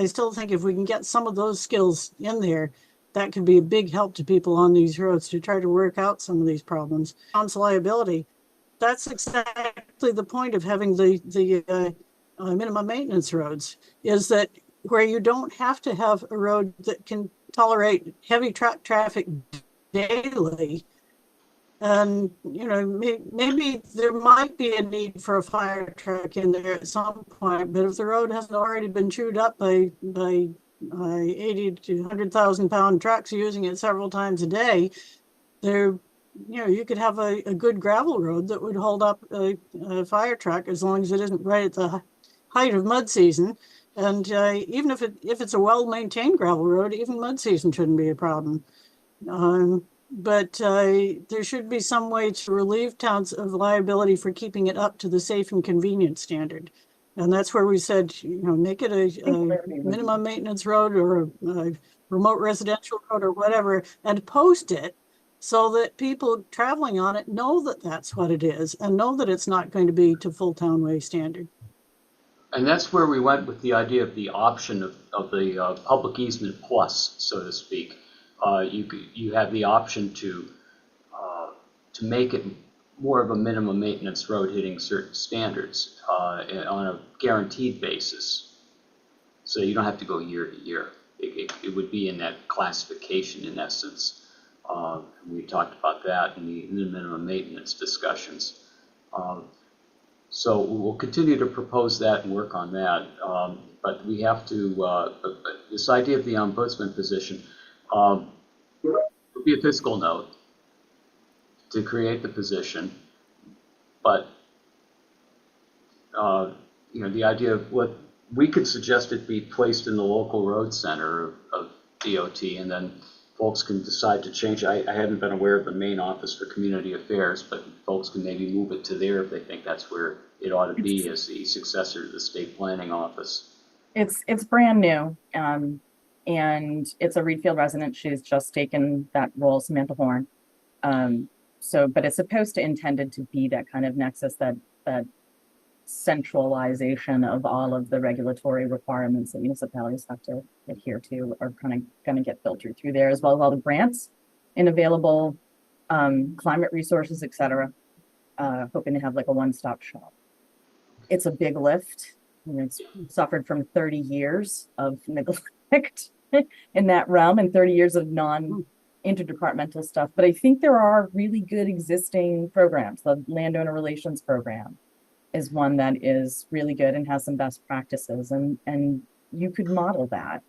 still think if we can get some of those skills in there, that could be a big help to people on these roads to try to work out some of these problems. Town's liability. That's exactly the point of having the minimum maintenance roads, is that where you don't have to have a road that can tolerate heavy truck traffic daily. And, you know, maybe there might be a need for a fire truck in there at some point, but if the road hasn't already been chewed up by 80 to 100,000 pound trucks using it several times a day, there, you know, you could have a good gravel road that would hold up a fire truck as long as it isn't right at the height of mud season. And even if it's a well-maintained gravel road, even mud season shouldn't be a problem. But there should be some way to relieve towns of liability for keeping it up to the safe and convenient standard. And that's where we said, you know, make it a minimum maintenance road or a remote residential road or whatever, and post it so that people traveling on it know that that's what it is and know that it's not going to be to full townway standard.
And that's where we went with the idea of the option of the public easement plus, so to speak. You have the option to make it more of a minimum maintenance road hitting certain standards on a guaranteed basis. So you don't have to go year to year. It would be in that classification in essence. We talked about that in the minimum maintenance discussions. So we'll continue to propose that and work on that. But we have to, this idea of the ombudsman position would be a fiscal note to create the position. But, you know, the idea of what we could suggest it be placed in the local road center of DOT, and then folks can decide to change. I hadn't been aware of the main office for community affairs, but folks can maybe move it to there if they think that's where it ought to be as the successor to the state planning office.
It's brand new, and it's a Reedfield resident. She's just taken that role, Samantha Horn. But it's intended to be that kind of nexus, that centralization of all of the regulatory requirements that municipalities have to adhere to are kind of going to get filtered through there, as well as all the grants and available climate resources, et cetera. Hoping to have like a one-stop shop. It's a big lift. And it's suffered from 30 years of neglect in that realm and 30 years of non-interdepartmental stuff. But I think there are really good existing programs, the landowner relations program, is one that is really good and has some best practices, and you could model that.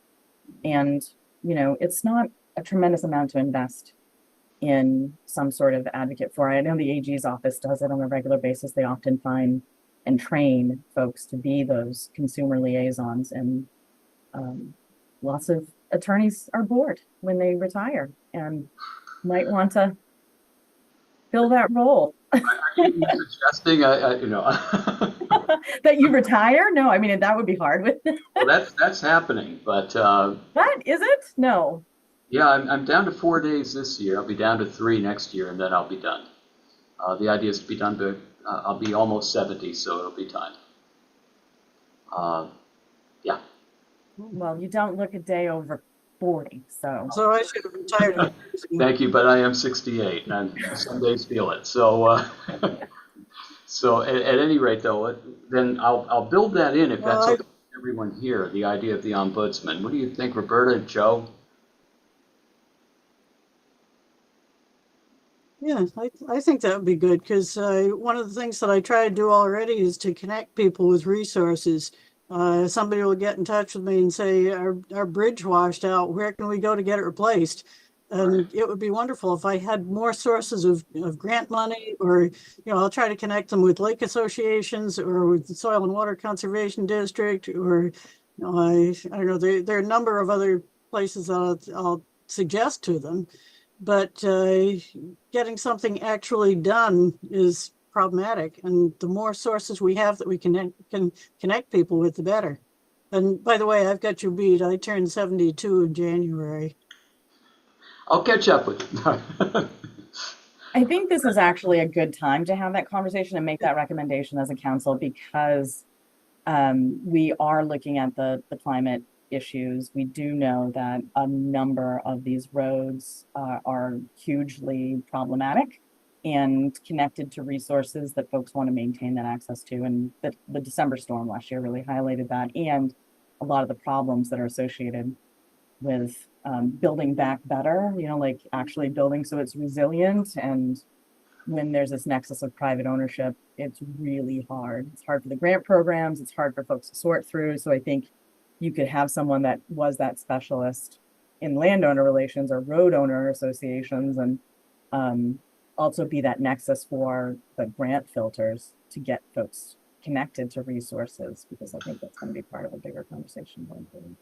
And, you know, it's not a tremendous amount to invest in some sort of advocate for it. I know the AG's office does it on a regular basis. They often find and train folks to be those consumer liaisons, and lots of attorneys are bored when they retire and might want to fill that role.
Are you suggesting, you know,
That you retire? No, I mean, that would be hard with.
well, that's happening, but
What is it? No.
yeah, I'm down to 4 days this year. I'll be down to 3 next year, and then I'll be done. The idea is to be done to, I'll be almost 70, so it'll be time. Yeah.
Well, you don't look a day over 40, so.
So I should have retired.
Thank you, but I am 68, and some days feel it. So, so at any rate, though, then I'll build that in if
Well,
that's okay with everyone here. The idea of the ombudsman. What do you think, Roberta, Joe?
Yeah, I think that would be good, because one of the things that I try to do already is to connect people with resources. Somebody will get in touch with me and say, our bridge washed out, where can we go to get it replaced? And it would be wonderful if I had more sources of grant money, or, you know, I'll try to connect them with lake associations or with the Soil and Water Conservation District, or, you know, I don't know, there are a number of other places that I'll suggest to them. But getting something actually done is problematic, and the more sources we have that we can connect people with, the better. And by the way, I've got you beat. I turned 72 in January.
I'll catch up with you.
I think this is actually a good time to have that conversation and make that recommendation as a council, because we are looking at the climate issues. We do know that a number of these roads are hugely problematic and connected to resources that folks want to maintain that access to. And the December storm last year really highlighted that, and a lot of the problems that are associated with building back better, you know, like actually building so it's resilient. And when there's this nexus of private ownership, it's really hard. It's hard for the grant programs. It's hard for folks to sort through. So I think you could have someone that was that specialist in landowner relations or road owner associations, and also be that nexus for the grant filters to get folks connected to resources, because I think that's going to be part of a bigger conversation going forward.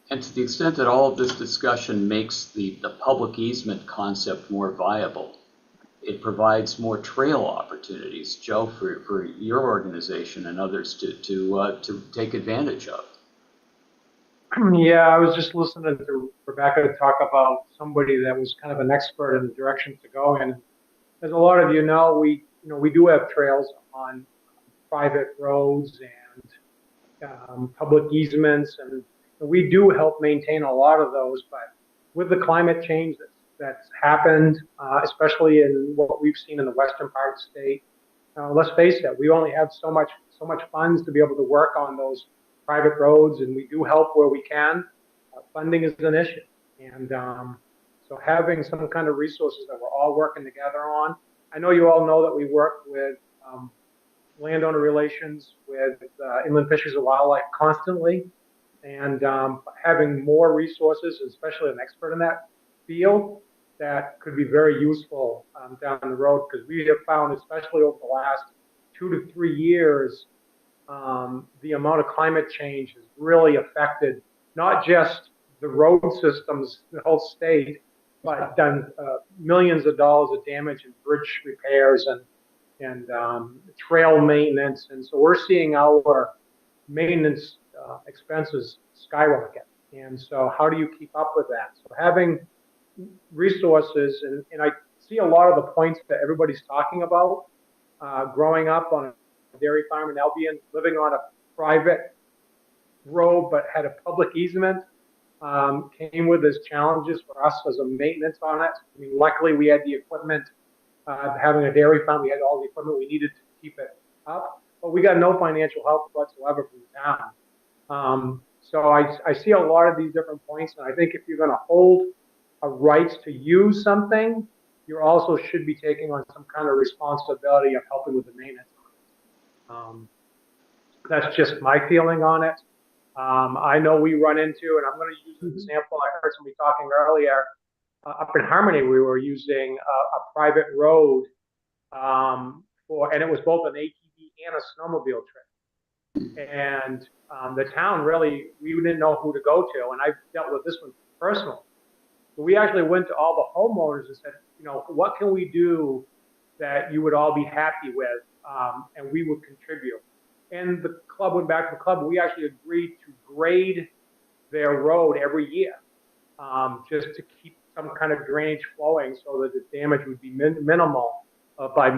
And to the extent that all of this discussion makes the public easement concept more viable, it provides more trail opportunities, Joe, for your organization and others to take advantage of.
Yeah, I was just listening to Rebecca talk about somebody that was kind of an expert in the direction to go in. As a lot of you know, we do have trails on private roads and public easements, and we do help maintain a lot of those. But with the climate change that's happened, especially in what we've seen in the western part of the state, let's face it, we only have so much funds to be able to work on those private roads, and we do help where we can. Funding is an issue, and so having some kind of resources that we're all working together on. I know you all know that we work with landowner relations, with Inland Fisheries and Wildlife constantly, and having more resources, especially an expert in that field, that could be very useful down the road, because we have found, especially over the last 2 to 3 years, the amount of climate change has really affected not just the road systems, the whole state, but done millions of dollars of damage in bridge repairs and trail maintenance. And so we're seeing our maintenance expenses skyrocket. And so how do you keep up with that? So having resources, and I see a lot of the points that everybody's talking about, growing up on a dairy farm in Albion, living on a private road but had a public easement, came with its challenges for us as a maintenance on it. I mean, luckily we had the equipment, having a dairy farm, we had all the equipment we needed to keep it up, but we got no financial help whatsoever from the town. So I see a lot of these different points, and I think if you're going to hold a right to use something, you also should be taking on some kind of responsibility of helping with the maintenance. That's just my feeling on it. I know we run into, and I'm going to use an example. I heard somebody talking earlier. Up in Harmony, we were using a private road and it was both an ATV and a snowmobile trip. And the town really, we didn't know who to go to, and I've dealt with this one personally. So we actually went to all the homeowners and said, you know, what can we do that you would all be happy with, and we would contribute. And the club went back to the club. We actually agreed to grade their road every year, just to keep some kind of drainage flowing so that the damage would be minimal by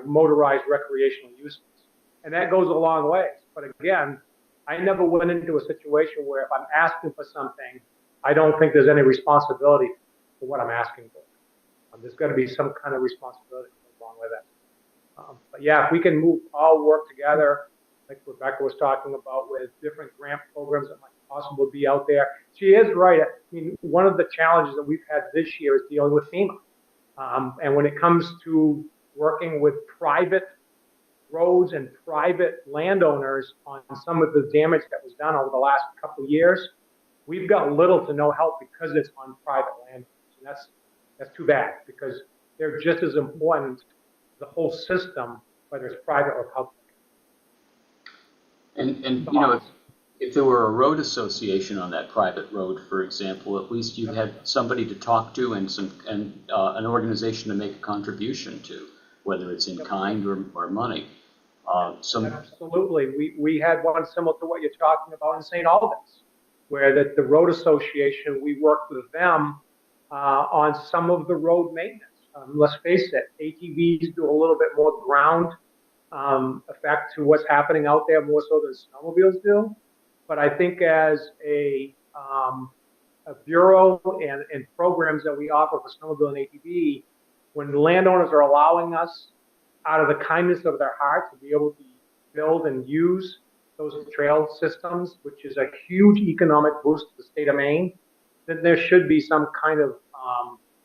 motorized recreational uses. And that goes a long ways. But again, I never went into a situation where if I'm asking for something, I don't think there's any responsibility for what I'm asking for. There's got to be some kind of responsibility along with it. But yeah, if we can all work together, like Rebecca was talking about, with different grant programs that might possibly be out there. She is right. I mean, one of the challenges that we've had this year is dealing with FEMA. And when it comes to working with private roads and private landowners on some of the damage that was done over the last couple of years, we've got little to no help because it's on private landowners. And that's too bad, because they're just as important, the whole system, whether it's private or public.
And you know, if there were a road association on that private road, for example, at least you had somebody to talk to and an organization to make a contribution to, whether it's in kind or money.
Absolutely. We had one similar to what you're talking about in St. Albans, where the road association, we worked with them on some of the road maintenance. Let's face it, ATVs do a little bit more ground effect to what's happening out there, more so than snowmobiles do. But I think as a bureau and programs that we offer for snowmobile and ATV, when landowners are allowing us, out of the kindness of their heart, to be able to build and use those trail systems, which is a huge economic boost to the state of Maine, then there should be some kind of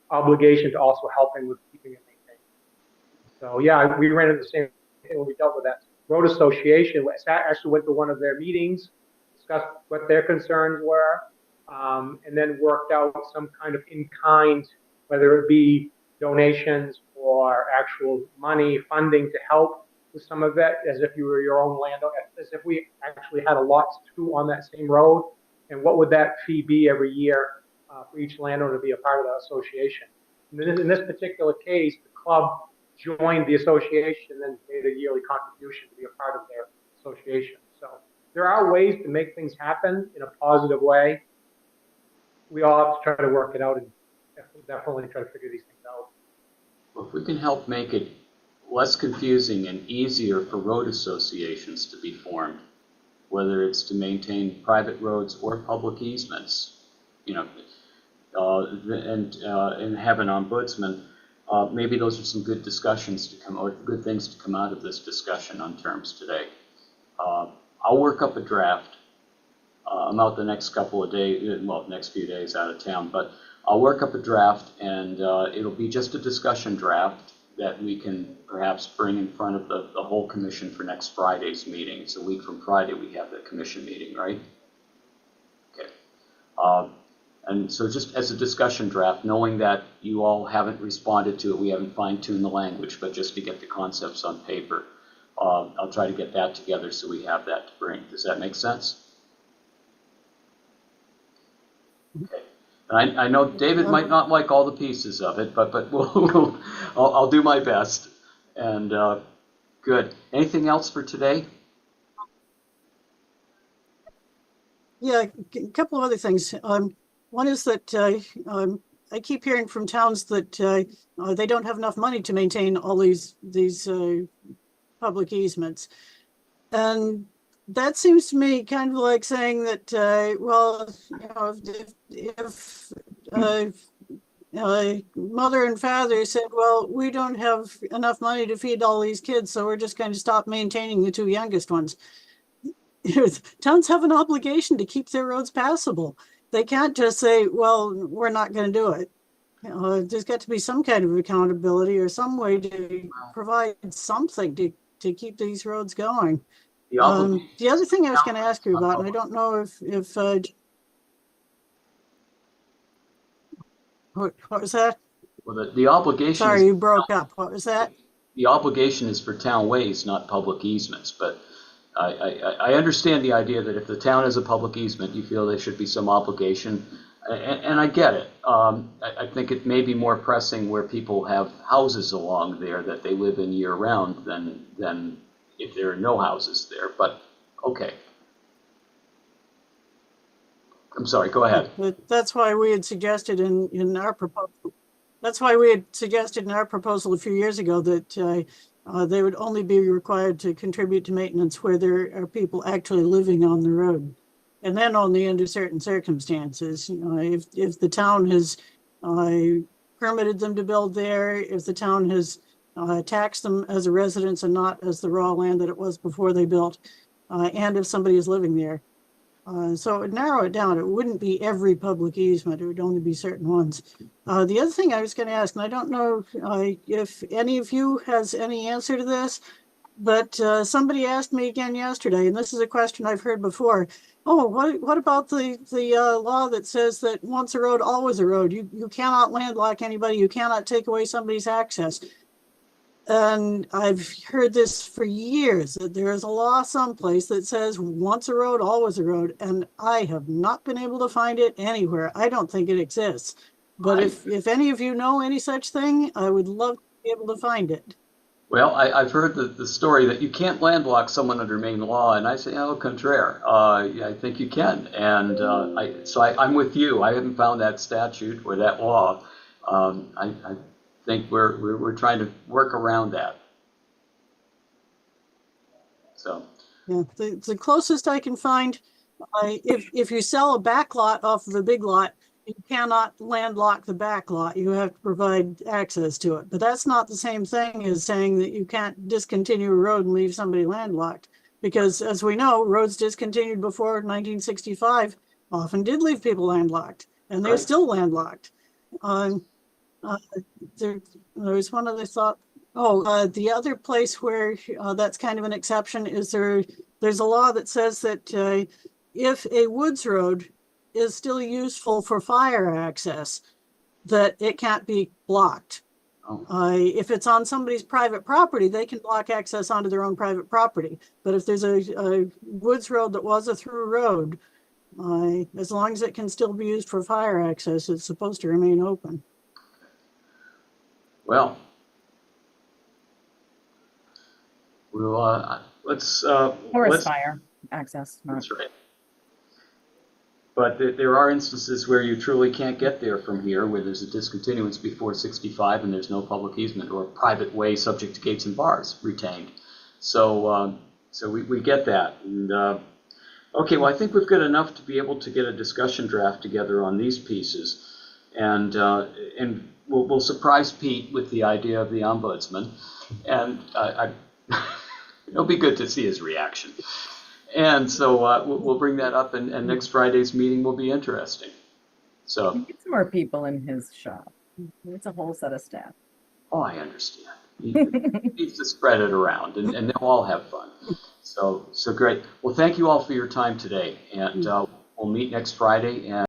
obligation to also helping with keeping it maintained. So yeah, we ran into the same thing when we dealt with that road association. Actually went to one of their meetings, discussed what their concerns were, and then worked out some kind of in-kind, whether it be donations or actual money, funding to help with some of it, as if you were your own landowner, as if we actually had a lot to on that same road. And what would that fee be every year for each landowner to be a part of the association? And in this particular case, the club joined the association and made a yearly contribution to be a part of their association. So there are ways to make things happen in a positive way. We all have to try to work it out and definitely try to figure these things out.
Well, if we can help make it less confusing and easier for road associations to be formed, whether it's to maintain private roads or public easements, you know, and have an ombudsman, maybe those are some good discussions to come, or good things to come out of this discussion on terms today. I'll work up a draft. I'm out the next couple of days, well, next few days out of town, but I'll work up a draft, and it'll be just a discussion draft that we can perhaps bring in front of the whole commission for next Friday's meeting. It's a week from Friday we have the commission meeting, right? Okay. And so just as a discussion draft, knowing that you all haven't responded to it, we haven't fine-tuned the language, but just to get the concepts on paper, I'll try to get that together so we have that to bring. Does that make sense? Okay. I know David might not like all the pieces of it, but I'll do my best. And good. Anything else for today?
Yeah, a couple of other things. One is that I keep hearing from towns that they don't have enough money to maintain all these public easements, and that seems to me kind of like saying that, well, you know, if mother and father said, well, we don't have enough money to feed all these kids, so we're just going to stop maintaining the two youngest ones. Towns have an obligation to keep their roads passable. They can't just say, well, we're not going to do it. You know, there's got to be some kind of accountability or some way to provide something to to keep these roads going.
The obligation,
The other thing I was going to ask you about, and I don't know if what was that?
well, the obligation
Sorry,
is,
you broke up. What was that?
the obligation is for town ways, not public easements. But I understand the idea that if the town has a public easement, you feel there should be some obligation, and I get it. I think it may be more pressing where people have houses along there that they live in year round than if there are no houses there. But okay. I'm sorry, go ahead.
But that's why we had suggested in our proposal. That's why we had suggested in our proposal a few years ago that they would only be required to contribute to maintenance where there are people actually living on the road, and then only under certain circumstances. If the town has permitted them to build there, if the town has taxed them as a residence and not as the raw land that it was before they built, and if somebody is living there. So it would narrow it down. It wouldn't be every public easement. It would only be certain ones. The other thing I was going to ask, and I don't know if any of you has any answer to this, but somebody asked me again yesterday, and this is a question I've heard before. Oh, what about the law that says that once a road, always a road? You cannot landlock anybody. You cannot take away somebody's access. And I've heard this for years, that there is a law someplace that says once a road, always a road. And I have not been able to find it anywhere. I don't think it exists. But if any of you know any such thing, I would love to be able to find it.
Well, I've heard the story that you can't landlock someone under Maine law, and I say, au contraire. I think you can. And I'm with you. I haven't found that statute or that law. I think we're trying to work around that. So
yeah, the closest I can find, if you sell a back lot off of a big lot, you cannot landlock the back lot. You have to provide access to it. But that's not the same thing as saying that you can't discontinue a road and leave somebody landlocked. Because as we know, roads discontinued before 1965 often did leave people landlocked, and they're still landlocked. There was one other thought. The other place where that's kind of an exception is there's a law that says that if a woods road is still useful for fire access, that it can't be blocked. If it's on somebody's private property, they can block access onto their own private property. But if there's a woods road that was a through road, as long as it can still be used for fire access, it's supposed to remain open.
well, we'll let's
Forest fire access.
That's right. But there are instances where you truly can't get there from here, where there's a discontinuance before 65 and there's no public easement or private way subject to gates and bars retained. So we get that. And okay, well, I think we've got enough to be able to get a discussion draft together on these pieces, and we'll surprise Pete with the idea of the ombudsman, and it'll be good to see his reaction. And so we'll bring that up, and next Friday's meeting will be interesting. So
Get some more people in his shop. It's a whole set of staff.
oh, I understand. He needs to spread it around, and they'll all have fun. So great. Well, thank you all for your time today, and we'll meet next Friday. And